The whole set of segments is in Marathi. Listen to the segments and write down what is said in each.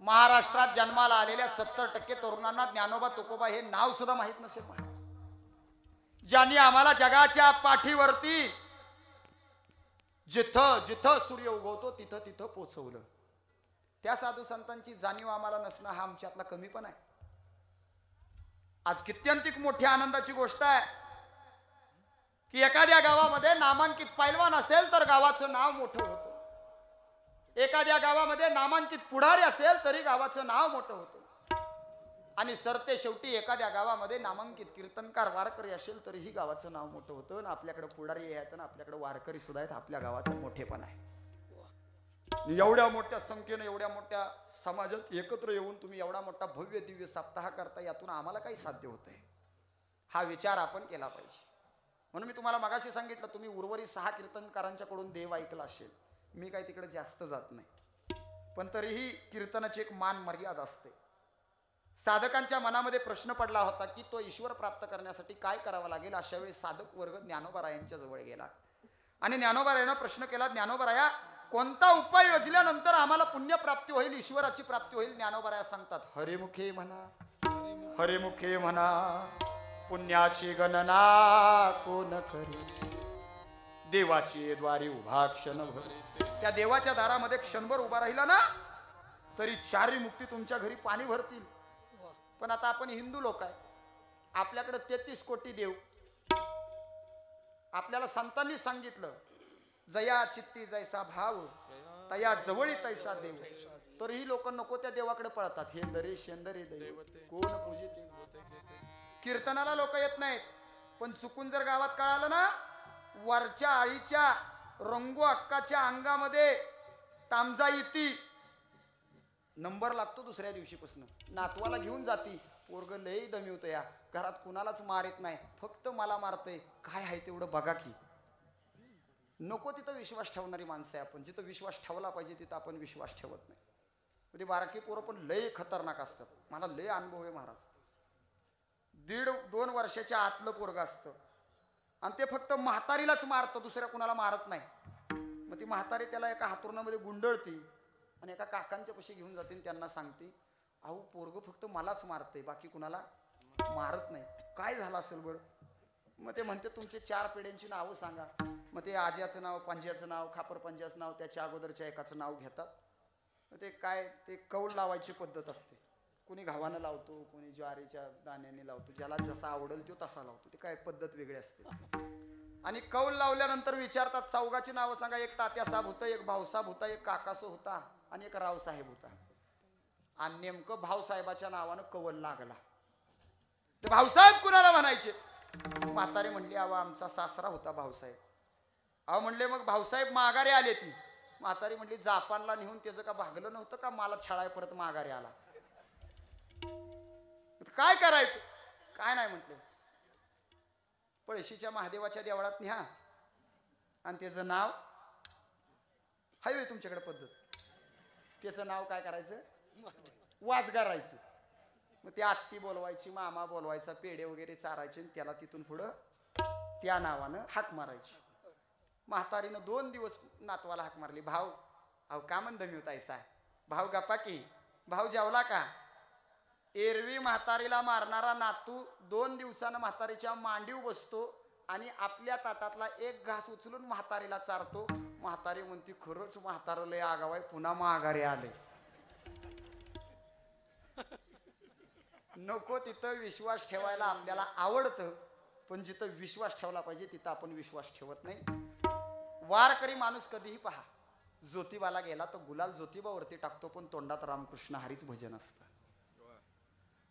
महाराष्ट्रात जन्माला आलेल्या 70% तरुणांना ज्ञानोबा तुकोबा हे नाव सुद्धा माहित नसेल महाराज, ज्यांनी आम्हाला जगाच्या पाठीवरती जिथं जिथं सूर्य उगवतो तिथं तिथं पोचवलं. त्या साधू संतांची जाणीव आम्हाला नसणं हा आमच्यातला कमीपणा आहे. आज कित्यंतिक मोठ्या आनंदाची गोष्ट आहे की एखाद्या गावामध्ये नामांकित पैलवान असेल तर गावाचं नाव मोठं होतं. एखाद्या गावामध्ये नामांकित पुढारी असेल तरी गावाचं नाव मोठं होतं. आणि सरते शेवटी एखाद्या गावामध्ये नामांकित कीर्तनकार वारकरी असेल तरीही गावाचं नाव मोठं होतं. आणि आपल्याकडे पुढारी आहेत आणि आपल्याकडे वारकरी सुद्धा आहेत. आपल्या गावाचं मोठेपण आहे. एवढ्या मोठ्या संख्येने एवढ्या मोठ्या समाजात एकत्र येऊन तुम्ही एवढा मोठा भव्य दिव्य सप्ताह करता, यातून आम्हाला काही साध्य होतंय हा विचार आपण केला पाहिजे. म्हणून मी तुम्हाला मगाशी सांगितलं, तुम्ही उर्वरित 6 कीर्तनकारांच्याकडून देव ऐकला असेल. मी काही तिकडे जास्त जात नाही, पण तरीही कीर्तनाची एक मान मर्यादा असते. साधकांच्या मनामध्ये प्रश्न पडला होता की तो ईश्वर प्राप्त करण्यासाठी काय करावं लागेल. अशा वेळी साधक वर्ग ज्ञानोबारायांच्या जवळ गेला आणि ज्ञानोबारायांना प्रश्न केला, ज्ञानोबाराया कोणता उपाय योजल्यानंतर आम्हाला पुण्य प्राप्ती होईल, ईश्वराची प्राप्ती होईल. ज्ञानोबाराया सांगतात, हरिमुखे म्हणा, हरिमुखे म्हणा, पुण्याची गणना कोण करे, देवाची द्वारी उभा क्षणभर. त्या देवाच्या दारामध्ये क्षणभर उभा राहिला ना तरी 4 मुक्ती तुमच्या घरी पाणी भरतील. पण आता आपण हिंदू लोक आहे, आपल्याकडे 33 कोटी देव. आपल्याला संतांनी सांगितलं, जया चित्ती जैसा भाव तया जवळी तैसा देव. तरीही लोक नको त्या देवाकडे पळतात. हे दरे शेंदरे देव कोण पूजिते. कीर्तनाला लोक येत नाहीत, पण चुकून जर गावात कळालं ना, वरच्या आळीच्या रंगू अक्काच्या अंगामध्ये तामजा येती, नंबर लागतो दुसऱ्या दिवशीपासून. नातवाला घेऊन जाती, पोरग लय दमी होतं, या घरात कुणालाच मार येत नाही, फक्त मला मारतय, काय आहे तेवढं बघा की. नको तिथं विश्वास ठेवणारी माणसं आहे आपण. जिथं विश्वास ठेवला पाहिजे तिथं आपण विश्वास ठेवत नाही. म्हणजे बारकी पोरं पण लय खतरनाक असतात. मला लय अनुभव आहे महाराज. 1.5-2 वर्षाच्या आतलं पोरग असतं आणि ते फक्त म्हातारीलाच मारतं, दुसऱ्या कुणाला मारत नाही. मग ती म्हातारी त्याला एका हातुरणामध्ये गुंडळती आणि एका काकांच्या पशी घेऊन जाते आणि त्यांना सांगते, अहो पोरग फक्त मलाच मारते, बाकी कुणाला मारत नाही. काय झालं असेल बरं. मग ते म्हणते, तुमचे 4 पिढ्यांची नावं सांगा. मग ते आज्याचं नाव, पंज्याचं नाव, खापर पंज्याचं नाव, त्याच्या अगोदरच्या एकाचं नाव घेतात. मग ते काय, ते कौल लावायची पद्धत असते. कोणी घावानं लावतो, कोणी ज्वारीच्या दाण्याने लावतो, ज्याला जसा आवडेल तो तसा लावतो. ते काय पद्धत वेगळी असते. आणि कौल लावल्यानंतर विचारतात, चौघाची नावं सांगा. एक तात्यासाहेब होता, एक भाऊसाहेब होता, एक काकासो होता आणि एक रावसाहेब होता. आणि नेमकं भाऊसाहेबाच्या नावानं कौल लागला. ते भाऊसाहेब कुणाला म्हणायचे. म्हातारी म्हणली, अहो आमचा सासरा होता भाऊसाहेब. अहो म्हणले, मग भाऊसाहेब माघारी आले. ती म्हातारी म्हणली, जापानला नेऊन त्याचं का भागलं नव्हतं का, मला छळाय परत माघारी आला. काय करायचं. काय नाही म्हटले, पळशीच्या महादेवाच्या देवळात न्या आणि त्याचं नाव हायवे तुमच्याकडे पद्धत, त्याचं नाव काय करायचं, वाजगारायचं. मग ती आत्ती बोलवायची, मामा बोलवायचा, पेढे वगैरे चारायचे आणि त्याला तिथून पुढं त्या नावानं हाक मारायची. म्हातारीनं 2 दिवस नातवाला हाक मारली, भाऊ अहो का मन दमी होतायसा, भाऊ गप्पा की, भाऊ जेवला का. एरवी म्हातारीला मारणारा नातू 2 दिवसानं म्हातारीच्या मांडीव बसतो आणि आपल्या ताटातला एक घास उचलून म्हातारीला चारतो. म्हातारी म्हणती, खरंच म्हातारं लय आगाव आहे, पुन्हा माघारी आले. नको तिथं विश्वास ठेवायला आपल्याला आवडतं, पण जिथं विश्वास ठेवला पाहिजे तिथं आपण विश्वास ठेवत नाही. वारकरी माणूस कधीही पहा, ज्योतिबाला गेला तर गुलाल ज्योतिबावरती टाकतो, पण तोंडात रामकृष्ण हरीच भजन असतं.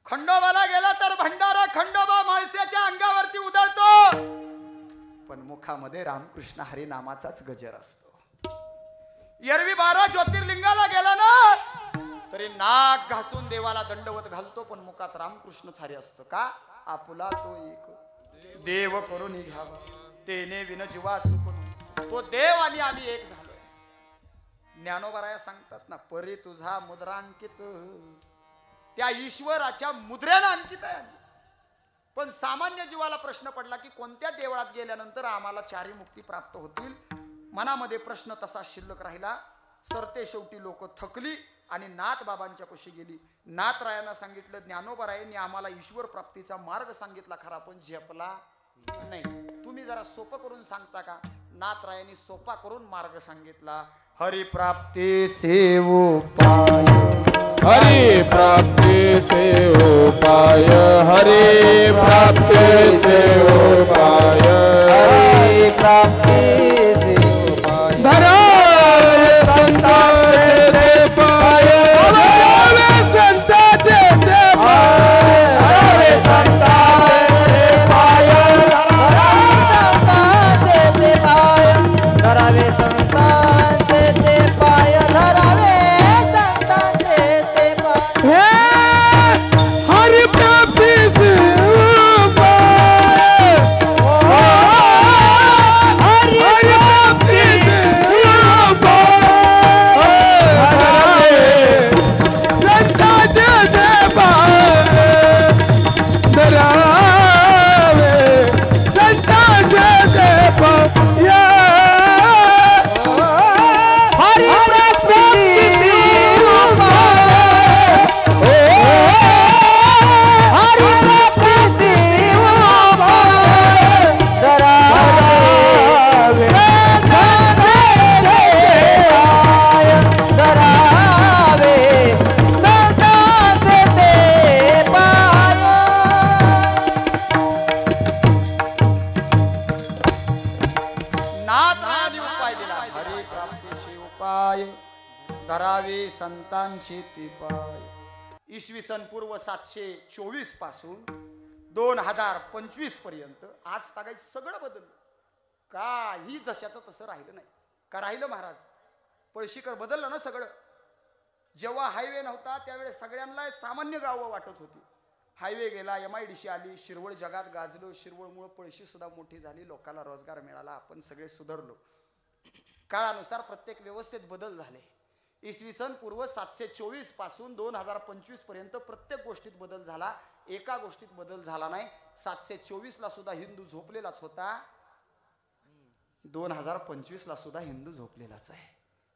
खंडोबाला गेला तर भंडारा खंडोबा माळस्याच्या अंगावरती उधळतो, पण मुखामध्ये रामकृष्ण हरी नामाचाच गजर असतो. एरवी 12 ज्योतिर्लिंगाला गेला ना तरी नाक घासून देवाला दंडवत घालतो, पण मुखात रामकृष्णच हरी असतं. का, आपुला तो एक देव करून घ्यावा, तेने विन जीवा सुख. तो देव आणि आम्ही एक झालोय. ज्ञानोबाराया सांगतात ना, परी तुझा मुद्रांकित, त्या ईश्वराच्या मुद्रेनं अंकित आहे. पण सामान्य जीवाला प्रश्न पडला की कोणत्या देवळात गेल्यानंतर आम्हाला 4 मुक्ती प्राप्त होतील. मनामध्ये प्रश्न तसा शिल्लक राहिला. सरते शेवटी लोक थकली आणि नाथ बाबांच्या पाशी गेली. नाथरायांना सांगितलं, ज्ञानोबारायांनी आम्हाला ईश्वर प्राप्तीचा मार्ग सांगितला खरा, पण झेपला नाही. तुम्ही जरा सोपं करून सांगता का? नाथरायांनी सोपा करून मार्ग सांगितला. हरी प्राप्ती से उपाय, हरि प्राप्ति से उपाय, हरि प्राप्ति से उपाय, हरि प्राप्ति से उपाय, धरा संताचे ते पाय, धरावे संताचे ते पाय, धरावे संताचे पाय, धरावे संताचे ते पाय, धरावे संताचे ते पाय, धरावे संताचे ते पाय. हरि प्राप्ति से उपाय, हरि प्राप्ति से उपाय, संताचे ते पाय, धरावे संताचे ते पाय. हरि प्राप्ति हरि प्राप्ति धरावे धरावे संताचे ते पाय. नाथरायांनी उपाय दिला. हरी प्राप्तीशी उपाय, धरावे संतांचे ते पाय. इसवी सन पूर्व 724 पासून 2025 पर्यंत आज तागाय सगळं बदललं. काही जशाचं तसं राहिलं नाही का? राहिलं महाराज? पळशीकर बदललं ना सगळं. जेव्हा हायवे नव्हता त्यावेळेस सगळ्यांना सामान्य गावं वाटत होती. हायवे गेला, MIDC आली, शिरवळ जगात गाजलो. शिरवळमुळे पळशी सुद्धा मोठी झाली, लोकांना रोजगार मिळाला, आपण सगळे सुधारलो. काळानुसार प्रत्येक व्यवस्थेत बदल झाले. इसवी सन पूर्व 724 पासून 2025 पर्यंत प्रत्येक गोष्टीत बदल झाला. एका गोष्टीत बदल झाला नाही. 724 ला सुद्धा हिंदू झोपलेलाच होता, 2025 ला सुद्धा हिंदू झोपलेलाच आहे.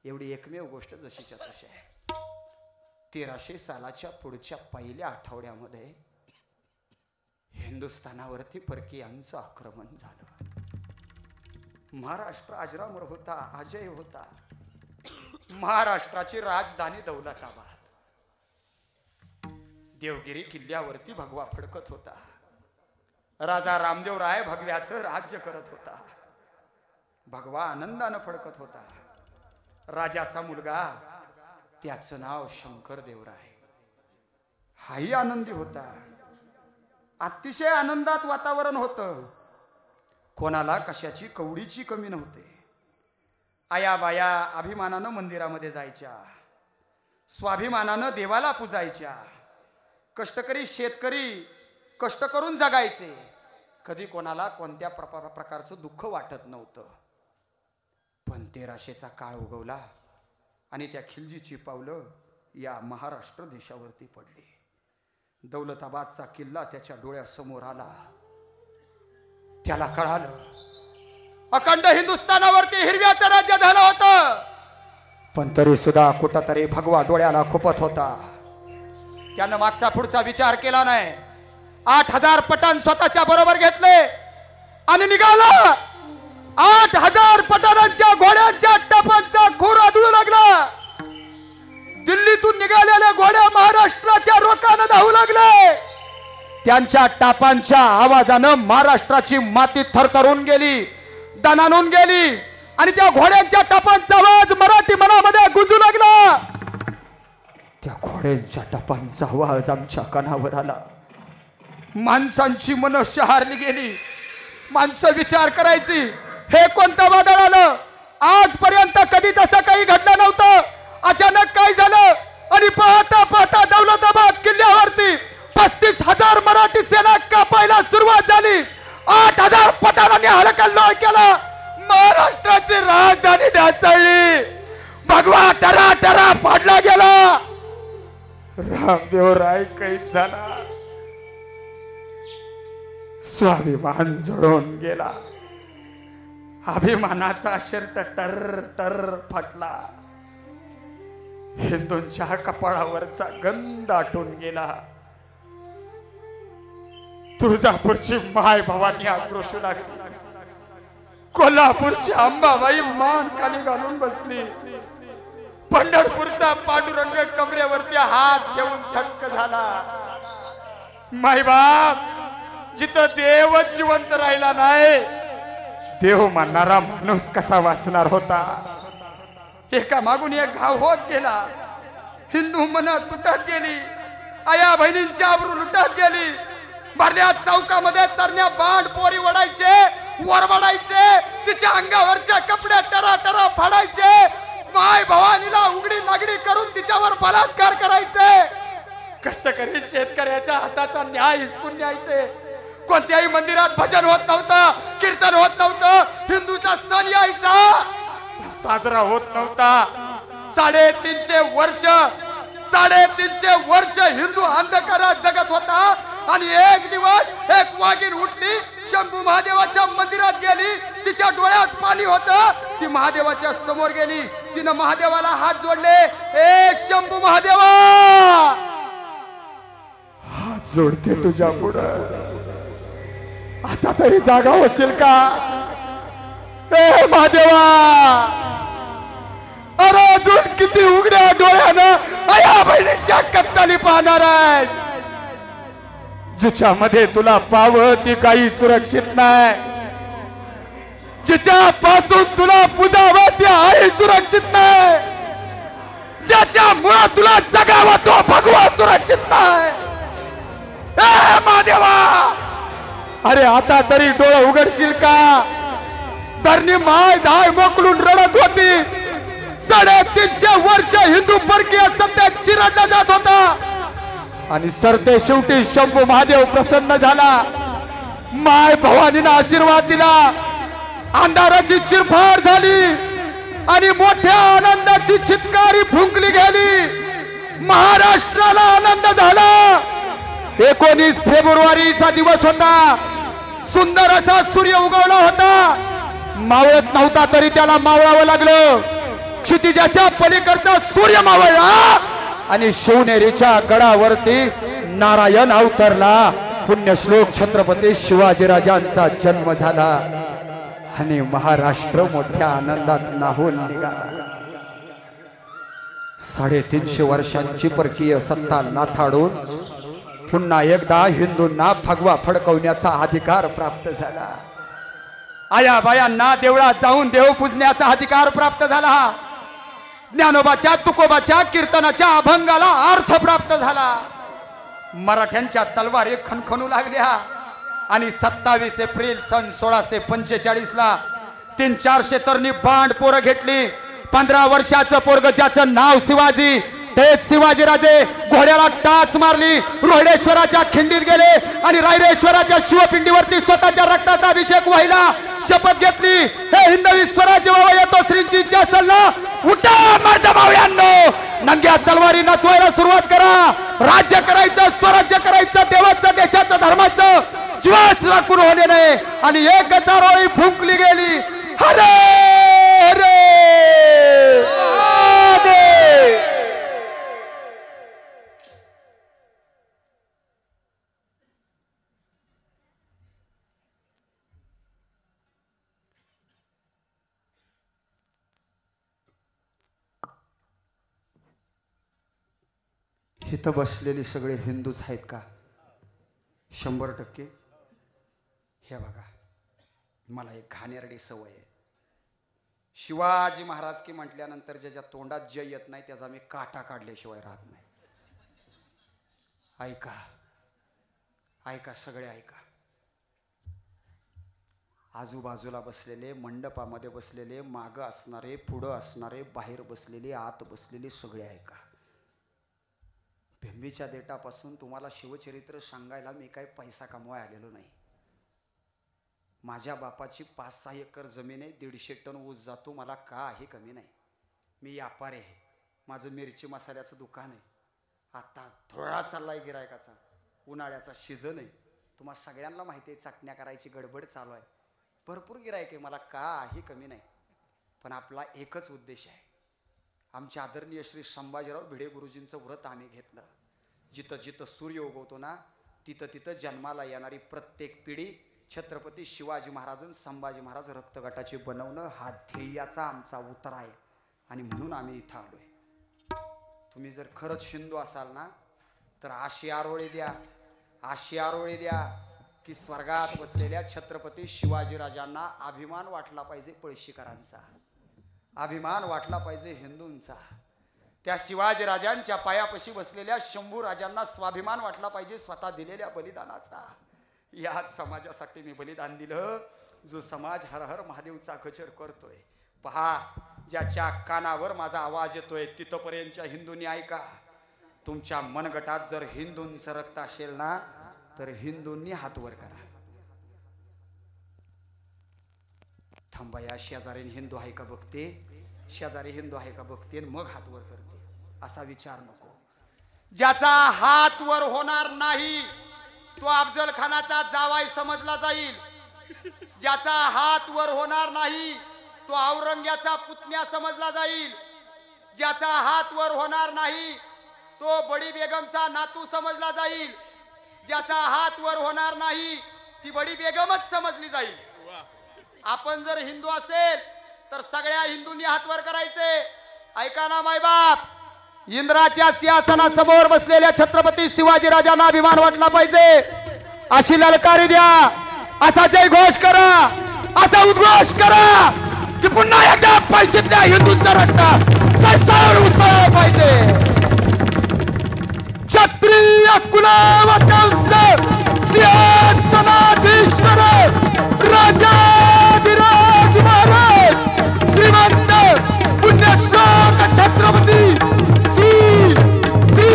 एवढी एकमेव गोष्ट जशीच्या तशी आहे. 1300 सालाच्या पुढच्या पहिल्या आठवड्यामध्ये हिंदुस्थानावरती परकीयांचं आक्रमण झालं. महाराष्ट्र अजरामर होता, अजय होता. महाराष्ट्राची राजधानी दौलताबाद. देवगिरी किल्ल्यावरती भगवा फडकत होता. राजा रामदेवराय भगव्याचं राज्य करत होता. भगवा आनंदानं फडकत होता. राजाचा मुलगा, त्याचं नाव शंकर देवराय, हाही आनंदी होता. अतिशय आनंदात वातावरण होतं. कोणाला कशाची कवडीची कमी नव्हती. आया बाया अभिमानानं मंदिरामध्ये जायच्या, स्वाभिमानानं देवाला पूजायच्या. कष्टकरी शेतकरी कष्ट करून जगायचे. कधी कोणाला कोणत्या प्रकारचं दुःख वाटत नव्हतं. पण 1300चा काळ उगवला आणि त्या खिलजीची पावलं या महाराष्ट्र देशावरती पडली. दौलताबादचा किल्ला त्याच्या डोळ्यासमोर आला. त्याला कळालं अखंड हिंदुस्थानावरती हिरव्याचं राज्य झालं होतं. पण तरी सुद्धा कुठंतरी भगवा डोळ्याला खुपत होता. त्यानं मागचा पुढचा विचार केला नाही. 8000 पठाण स्वतःच्या बरोबर घेतले आणि निघाला. 8000 पठाणांच्या घोड्यांच्या टपांचा खूर आदळू लागला. दिल्लीतून निघालेल्या घोड्या महाराष्ट्राच्या रोखानं धावू लागले. त्यांच्या टापांच्या आवाजानं महाराष्ट्राची माती थरथरून गेली, दणाणून गेली आणि त्या घोड्यांच्या टापांचा आवाज मराठी मनामध्ये गुंजू लागला. त्या घोड्यांच्या टापांचा आवाज आमच्या कानावर आला. माणसांची मन शहारली गेली. माणसं विचार करायची, हे कोणतं वादळ आलं? आजपर्यंत कधीच असं काही घडलं नव्हतं. अचानक काय झालं? आणि पाहता पाहता दौलताबाद किल्ल्यावरती 35,000 मराठी सेना कापायला सुरुवात झाली. 8,000 पठाणांनी हलकल्लोळ केला. महाराष्ट्राची राजधानी ढासळली. भगवा टरा टरा फाडला गेला. रामदेवराय कैद झाला. स्वाभिमान जळून गेला. अभिमानाचा शर्ट टर टर फाटला. हिंदूंच्या कपाळावरचा गंध आटून गेला. तुळजापूरची माय भवानी आक्रोशू लागली. कोल्हापूरची अंबाबाई मान खाली घालून बसली. पंढरपूरचा पांडुरंग कमरेवरती हात ठेवून थक्क झाला. मायबाप, जिथं देवच जिवंत राहिला नाही, देव मानणारा माणूस कसा वाचणार होता? एका मागून एक घाव होत गेला. हिंदू मन तुटत गेली. आया बहिणींची आबरू लुटत गेली. भरल्या चौकामध्ये तरण्या बांड पोरी वडायचे, वर वडायचे, तिच्या अंगावरच्या कपडे टरा टरा फाडायचे, माय भवानीला उघडी नागडी करून तिच्यावर बलात्कार करायचे. कष्टकरी शेतकऱ्याच्या हाताचा न्याय हिसकून न्यायचे. कोणत्याही मंदिरात भजन होत नव्हतं, कीर्तन होत नव्हतं. हिंदूचा सण यायचा, साजरा होत नव्हता. 350 वर्ष हिंदू अंधकारात जगत होता. आणि एक दिवस एक वाघीण उठली, शंभू महादेवाच्या मंदिरात गेली. तिच्या डोळ्यात पाणी होतं. ती महादेवाच्या समोर गेली. तिनं महादेवाला हात जोडले. ए शंभू महादेवा, हात जोडते तुझ्या पुढं, आता तरी जागा होशील का? ए महादेवा, अरे अजून किती उघड्या डोळ्यानं आया बहिणीच्या कत्तली पाहणार आहेस? जिच्यामध्ये तुला पाव ती काही सुरक्षित नाही. जिच्या पासून तुला पुजावं ती आई सुरक्षित नाही. ज्याच्या मुळे तुला जगावं तो भगवा सुरक्षित नाही. ए महादेवा, अरे आता तरी डोळे उघडशील का? धरणी माय धाय मोकलून रडत होती. 350 वर्ष हिंदू परकीय सत्तेत चिरडला जात होता. आणि सरते शेवटी शंभू महादेव प्रसन्न झाला. माय भवानीनं आशीर्वाद दिला. अंधाराची चिरफाड झाली आणि मोठ्या आनंदाची चित्कारी फुंकली गेली. महाराष्ट्राला आनंद झाला. 19 फेब्रुवारीचा दिवस होता. सुंदर असा सूर्य उगवला होता. मावळत नव्हता तरी त्याला मावळावं लागलं. क्षितिजाच्या पलीकडचा सूर्य मावळला आणि शिवनेरीच्या गडावरती नारायण अवतरला. पुण्यश्लोक छत्रपती शिवाजीराजांचा जन्म झाला आणि महाराष्ट्र मोठ्या आनंदात न्हाऊन निघाला. 350 वर्षांची परकीय सत्ता नाथाडून पुन्हा एकदा हिंदूंना भगवा फडकवण्याचा अधिकार प्राप्त झाला. आया बायांना देवळात जाऊन देव पूजण्याचा अधिकार प्राप्त झाला. ज्ञानोबाच्या तुकोबाच्या कीर्तनाच्या अभंगाला अर्थ प्राप्त झाला. मराठ्यांच्या तलवारी खणखणू लागल्या आणि 27 एप्रिल सन 1645 ला 300-400 तरुणी बांड पोरं घेतली. 15 वर्षाचं पोरग ज्याचं नाव शिवाजी, तेच शिवाजीराजे घोड्याला टाच मारली. रोहिडेश्वराच्या खिंडीत गेले आणि रायरेश्वराच्या शिवपिंडीवरती स्वतःच्या रक्ताचा अभिषेक व्हायला शपथ घेतली. हे हिंदवी स्वराज्य व्हावा येतो श्रींची इच्छा असेल ना, उठा मर्द मावळ्यांनो, नंग्या तलवारी नचवायला सुरुवात करा. राज्य करायचं, स्वराज्य करायचं, देवाचं, देशाचं, धर्माचं ज्वास राखून होणे नाही. आणि एकच आरोळी फुंकली गेली. हरे हरे इथं बसलेले सगळे हिंदूच आहेत का? 100%. हे बघा, मला एक घाणेरडी सवय आहे. शिवाजी महाराज की म्हटल्यानंतर ज्याच्या तोंडात जय येत नाही त्याचा मी काटा काढल्याशिवाय राहत नाही. ऐका ऐका, सगळे ऐका. आजूबाजूला बसलेले, मंडपामध्ये बसलेले, मागं असणारे, पुढं असणारे, बाहेर बसलेले, आत बसलेले, सगळे ऐका. भेंबीच्या देटापासून तुम्हाला शिवचरित्र सांगायला मी काही पैसा कमवाय आलेलो नाही. माझ्या बापाची 5-6 एकर जमीन आहे. 150 टन ऊस जातो. मला काही कमी नाही. मी व्यापारी आहे. माझं मिरची मसाल्याचं दुकान आहे. आता थोडा चाललाय गिरायकाचा. उन्हाळ्याचा सीझन आहे. तुम्हाला सगळ्यांना माहिती आहे, चटण्या करायची गडबड चालू आहे. भरपूर गिरायक आहे. मला काही कमी नाही. पण आपला एकच उद्देश आहे, आमचे आदरणीय श्री संभाजीराव भिडे गुरुजींचं व्रत आम्ही घेतलं. जिथं जिथं सूर्य उगवतो ना तिथं तिथं जन्माला येणारी प्रत्येक पिढी छत्रपती शिवाजी महाराज संभाजी महाराज रक्तगटाचे बनवणं हा ध्येयाचा आमचा उतार आहे. आणि म्हणून आम्ही इथं आलोय. तुम्ही जर खरंच हिंदू असाल ना तर अशी आरोळी द्या, अशी आरोळी द्या की स्वर्गात बसलेल्या छत्रपती शिवाजीराजांना अभिमान वाटला पाहिजे. पळशीकरांचा अभिमान वाटला पाहिजे. हिंदूंचा त्या शिवाजीराजांच्या पायापाशी बसलेल्या शंभू राजांना स्वाभिमान वाटला पाहिजे स्वतः दिलेल्या बलिदानाचा. याच समाजासाठी मी बलिदान दिलं जो समाज हर हर महादेवचा गजर करतोय. पहा, ज्याच्या कानावर माझा आवाज येतोय तिथपर्यंतच्या हिंदूंनी ऐका. तुमच्या मनगटात जर हिंदूंचं रक्त असेल ना तर हिंदूंनी हात वर करा. थांबा, या शेजारी हिंदू आहे का बघते, शेजारी हिंदू आहे का बघते मग हात वर करते असा विचार नको. ज्याचा हात वर होणार नाही तो अफजल खानाचा जावाई समजला जाईल. ज्याचा हात वर होणार नाही तो औरंग्याचा पुतण्या समजला जाईल. ज्याचा हात वर होणार नाही तो बडी बेगमचा नातू समजला जाईल. ज्याचा हात वर होणार नाही ती बडी बेगमच समजली जाईल. आपण जर हिंदू असेल तर सगळ्या हिंदूंनी हात वर करायचे. ऐका ना मायबाप, इंद्राच्या सिंहासनासमोर बसलेल्या छत्रपती शिवाजीराजांना अभिमान वाटला पाहिजे. अशी ललकारी द्या, असा जय घोष करा, असा उद्घोष करा की पुन्हा एकदा पैशातल्या हिंदूंचा रक्त सळसळ उसळलं पाहिजे. क्षत्रिय कुलवंश सिंहासनाधीश्वर राजाधिराज महाराज श्रीमंत पुण्यश्लोक छत्रपती श्री श्री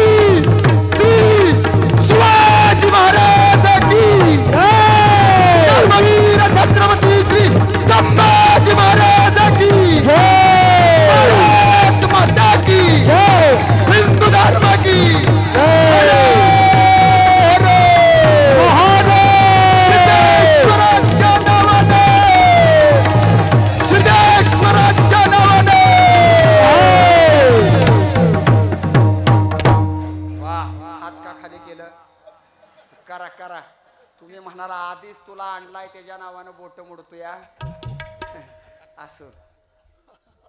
श्री शिवाजी महाराज की धर्मवीर छत्रपती श्री संभाजी महाराज की भारत माता की हिंदू धर्म की सिद्धेश्वराच्या नावाने सिद्धेश्वराच्या नावाने. हात का खाली केलं? करा करा. तुम्ही म्हणाला आधीच तुला आणलाय त्याच्या नावानं बोट मोडतो या. असं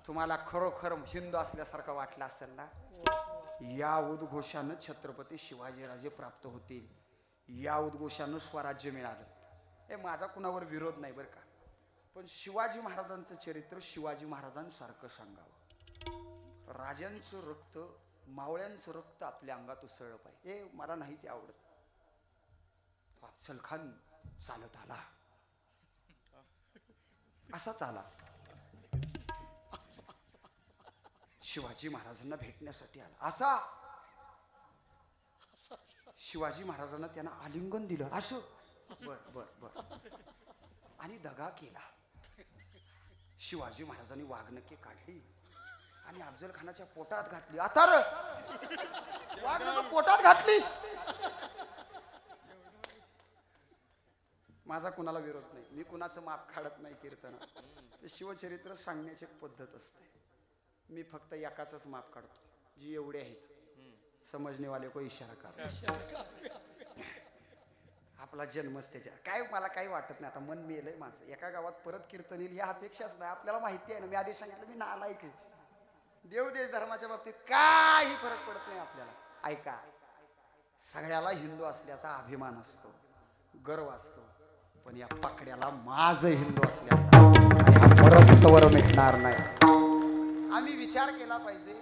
तुम्हाला खरोखर हिंदू असल्यासारखं वाटलं असेल ना. या उद्घोषानं छत्रपती शिवाजीराजे प्राप्त होतील. या उद्घोषानं स्वराज्य मिळालं. हे माझा कुणावर विरोध नाही बरं का, पण शिवाजी महाराजांचं चरित्र शिवाजी महाराजांसारखं सांगावं. राजांचं रक्त मावळ्यांचं रक्त आपल्या अंगात उसळलं पाहिजे. हे मला नाही ते आवडत. अफजल खान चालत आला, असाच आला शिवाजी महाराजांना भेटण्यासाठी आला. असा शिवाजी महाराजांना त्यांना आलिंगन दिलं असं. बर बर बर. आणि दगा केला. शिवाजी महाराजांनी वाघनखे काढली आणि अफजल खानाच्या पोटात घातली. आता वाघनखे पोटात घातली. माझा कुणाला विरोध नाही, मी कुणाचं माप काढत नाही. कीर्तनात ते शिवचरित्र सांगण्याची एक पद्धत असते. मी फक्त एकाच माप काढतो जी एवढे आहेत. समजणे वाले को इशारा करा. आपला जन्मच त्याच्या काय मला काही वाटत नाही. आता मन मेलंय माझं. एका गावात परत कीर्तन येईल या अपेक्षाच नाही. आपल्याला माहिती आहे ना, मी आधी सांगितलं मी नालायक आहे. देव देश धर्माच्या बाबतीत काही फरक पडत नाही आपल्याला. ऐका, सगळ्याला हिंदू असल्याचा अभिमान असतो, गर्व असतो, पण या पकड्याला माझं हिंदू असल्याचा आणि हा परस्तवर मिटणार नाही. आम्ही विचार केला पाहिजे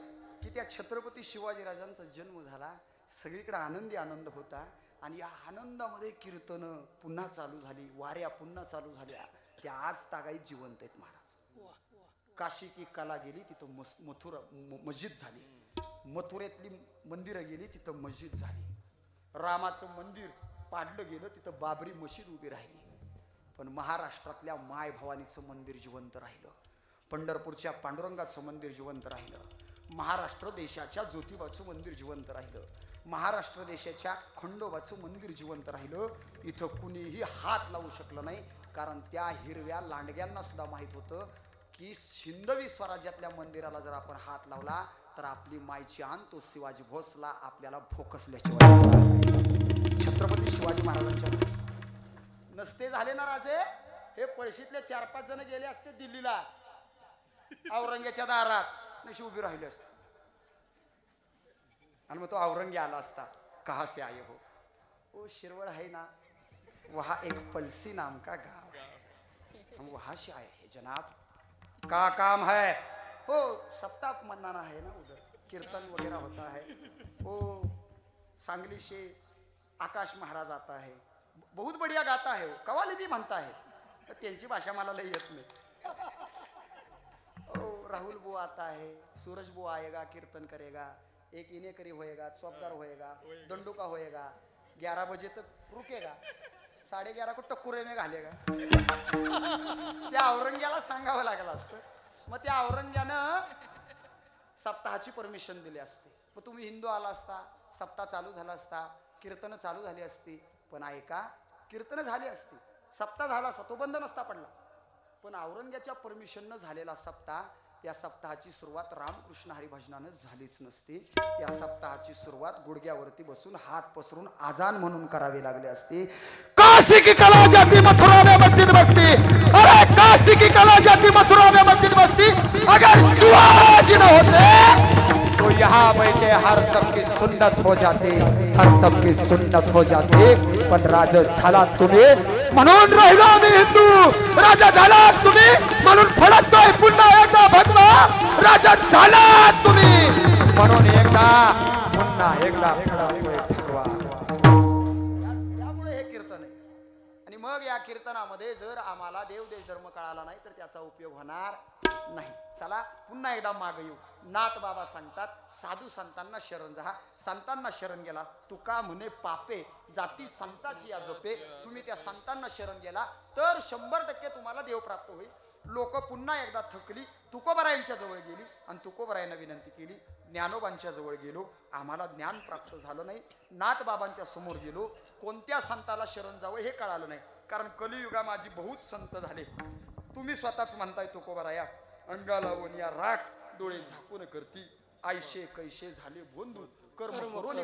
की त्या छत्रपती शिवाजीराजांचा जन्म झाला, सगळीकडे आनंदी आनंद होता आणि या आनंदामध्ये कीर्तनं पुन्हा चालू झाली, वाऱ्या पुन्हा चालू झाल्या. त्या आज तागाई जिवंत आहेत महाराज. काशी की कला गेली तिथं मथुरा मस्जिद झाली. मथुरेतली मंदिरं गेली तिथं मस्जिद झाली. रामाचं मंदिर पाडलं गेलं तिथं बाबरी मशीद उभी राहिली. पण महाराष्ट्रातल्या माय भवानीचं मंदिर जिवंत राहिलं. पंढरपूरच्या पांडुरंगाचं मंदिर जिवंत राहिलं. महाराष्ट्र देशाच्या ज्योतिबाचं मंदिर जिवंत राहिलं. महाराष्ट्र देशाच्या खंडोबाचं मंदिर जिवंत राहिलं. इथं कुणीही हात लावू शकलं नाही, कारण त्या हिरव्या लांडग्यांना सुद्धा माहीत होतं की हिंदवी स्वराज्यातल्या मंदिराला जर आपण हात लावला तर आपली मायची आण तो शिवाजी भोसला आपल्याला भोकसल्याशिवाय छत्रपती शिवाजी महाराजांच्या नसते झाले ना राजे, हे पळशीतले 4-5 जण गेले असते दिल्लीला, औरंग्याच्या दारात नशी उभी राहिली असते आणि मग तो औरंगी आला असता, कहा से आए हो? ओ शिरवळ है ना, वहां एक पलसी नाम का गांव है, हम वहां से आए हैं जनाब, का काम है? हो सप्ताह मनाना है ना, उधर कीर्तन वगैरह होता है, वो सांगली से आकाश महाराज आता है, बहुत बढ़िया गाता है, वो कवाली भी म्हणता है, तर त्यांची भाषा मला लई येत नाही. ओ राहुल वो आता है, सूरज वो आएगा, कीर्तन करेगा, एक इनेकरी होएगा, चौकदार होएगा, दंडुका होएगा, 11 बजे तक रुकेगा, 11:30 को टक्कुरे में घालेगा. त्या औरंग्याला सांगावं लागलं असतं. मग त्या औरंग्यानं सप्ताहाची परमिशन दिली असते. मग तुम्ही हिंदू आला असता, सप्ताह चालू झाला असता, कीर्तन चालू झाली असती, पण ऐका कीर्तन झाली असती, सप्ताह झाला असता, तो बंद नसता पडला. पण औरंग्याच्या परमिशननं झालेला सप्ताह, या सप्ताहाची सुरुवात रामकृष्ण हरिभजनानं झालीच नसती. या सप्ताहाची सुरुवात गुडघ्यावरती बसून हात पसरून आजान म्हणून करावी लागली असती. काशी की कला जाती मथुरा में मस्जिद बसती, अरे काशी की कला जाती मथुरा में मस्जिद बसती, अगर शिवाजी न होते तो यहाँ बैठे हर सबकी सुन्नत हो जाती, हर सबकी सुन्नत हो जाती. पण राजा झालात तुम्ही म्हणून राहिलो आम्ही हिंदू, राजा झालात तुम्ही म्हणून फडकतोय पुन्हा एकदा भगवा, राजा झालात तुम्ही म्हणून पुन्हा एकदा फडकतोय भगवा. त्यामुळे हे कीर्तन आहे. आणि मग या कीर्तनामध्ये जर आम्हाला देव देश धर्म कळाला नाही तर त्याचा उपयोग होणार नाही. चला पुन्हा एकदा मागे येऊ. नाथ बाबा सांगतात, साधू संतांना शरण जा, संतांना शरण गेला तुका म्हणे पापे, जाती संताची या जपे. तुम्ही त्या संतांना शरण गेला तर 100% तुम्हाला देव प्राप्त होईल. लोक पुन्हा एकदा थकली, तुकोबरायांच्या जवळ गेली आणि तुकोबरायांना विनंती केली. ज्ञानोबांच्या जवळ गेलो, आम्हाला ज्ञान प्राप्त झालं नाही. नाथ बाबांच्या समोर गेलो, कोणत्या संताला शरण जावं हे कळालं नाही, कारण कलियुगा माझी बहुत संत झाले. तुम्ही स्वतःच म्हणताय तुकोबराया, अंगाला वनिया राख, डोळे झाकून करती, आयशे कैशे झाले भोंदू, कर्म करून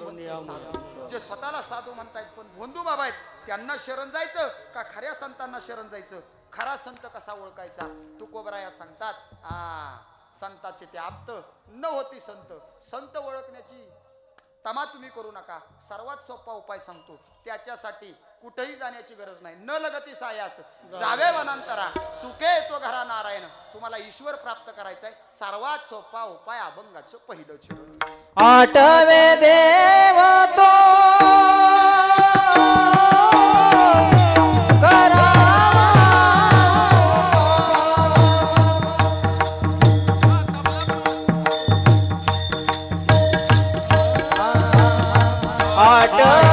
साधू. जे स्वतःला साधू म्हणतायत पण भोंदू बाबा आहेत, त्यांना शरण जायचं का खऱ्या संतांना शरण जायचं? खरा संत कसा ओळखायचा? तुकोबराया सांगतात, संताचे ते आप्त न होती संत. संत ओळखण्याची तमा तुम्ही करू नका. सर्वात सोपा उपाय सांगतो, त्याच्यासाठी कुठेही जाण्याची गरज नाही. न लगती सायास जावे वनांतरा, सुखे तो घरा नारायण. तुम्हाला ईश्वर प्राप्त करायचा आहे, सर्वात सोपा उपाय अभंगाचं पहिलं चरण. आठवे देव तो आठवे